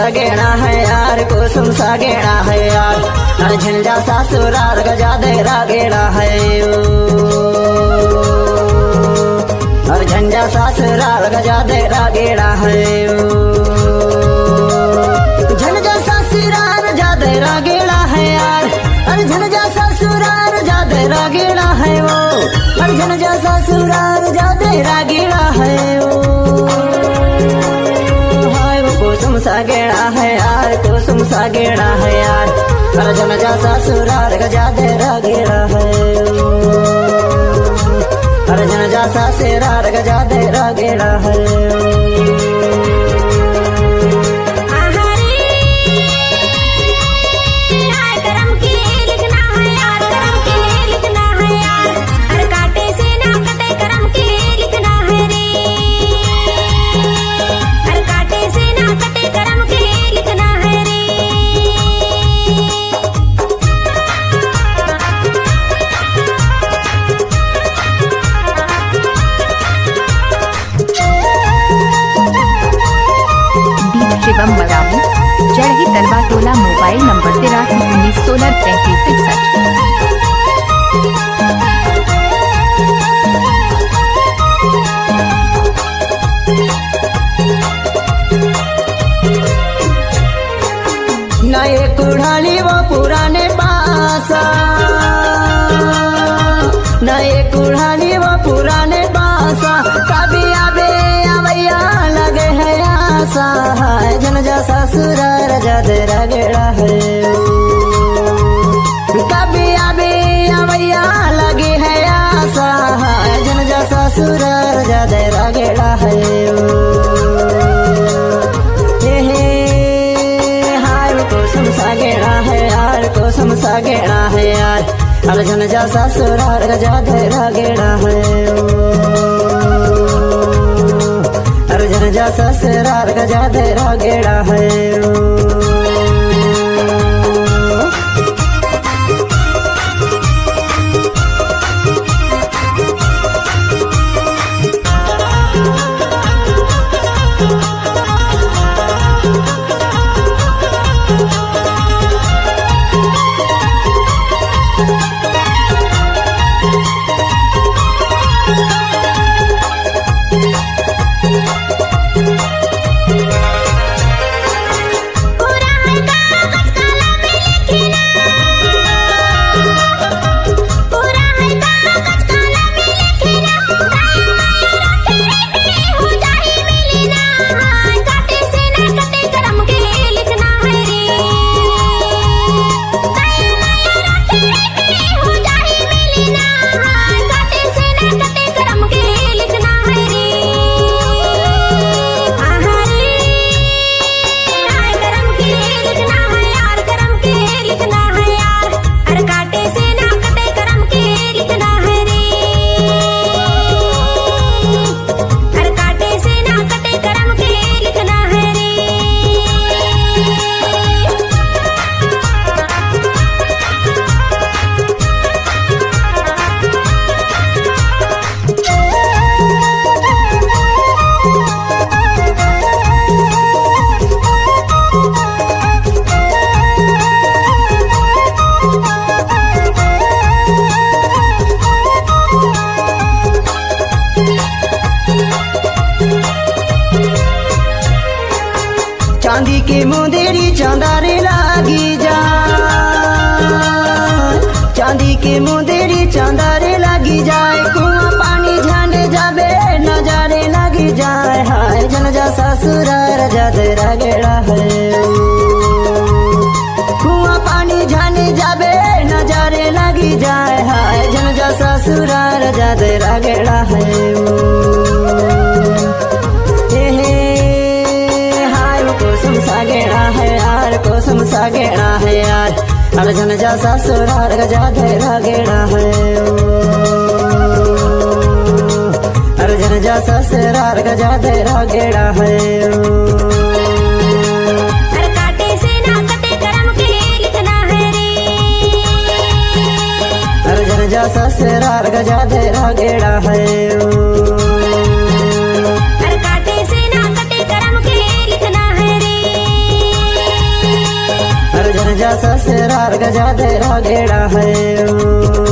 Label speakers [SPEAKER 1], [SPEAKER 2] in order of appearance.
[SPEAKER 1] सा गेड़ा है यार, कुसुम सा गेड़ा है यार। अरे झंझा ससुराल गजा देरा गेड़ा है, अरे झंझा ससुराल गजा देरा गेड़ा है। झंझा ससुराल जा देरा गेड़ा है यार, अरे झंझा ससुराल जा देरा गेड़ा है वो, अरे झंझा ससुराल जा देरा गेड़ा है वो। कुसुम सा गेड़ा है यार, कुसुम सा गेड़ा है यार। अरे झंझा ससुराल गजा देरा गेड़ा है, अरे झंझा ससुराल गजा देरा गेड़ा है।
[SPEAKER 2] शिवम मरावी, जड़ही तलवा टोला, मोबाइल नंबर 8319163361।
[SPEAKER 1] नए कुढ़ाली वो पुराने बासा, नए कुढ़ाली वो पुराने बासा। कभी आबे आवैया लगे है आशा, झंझा ससुराल जा देरा गेड़ा है। कभी आबे आवैया लगे है आशा, झंझा ससुराल जा देरा गेड़ा है। कुसुम सा गेड़ा है यार, कुसुम सा गेड़ा है यार। अरे झंझा ससुराल गजा देरा गेड़ा है, अरे झंझा ससुराल गजा देरा गेड़ा है। चांदी की मुंदेरी चांदारे लागी जा, चांदी की मुंदेरी चांदारे लागी जाए। कुआं पानी झाने जाबे नजारे लगी जाए, हाय झंझा ससुराल जा देरा गेड़ा है। कुआं पानी झाने जाबे नजारे लगी जाए, हाय झंझा ससुराल जा देरा गेड़ा है। कुसुम सा गेड़ा है यार, कुसुम सा गेड़ा है यार। अरे झंझा ससुराल गजा देरा गेड़ा है, अरे झंझा ससुराल गजा देरा गेड़ा है। अरे झंझा ससुराल गजा देरा गेड़ा है। जा ससुराल का ज्यादा रागेड़ा है वो।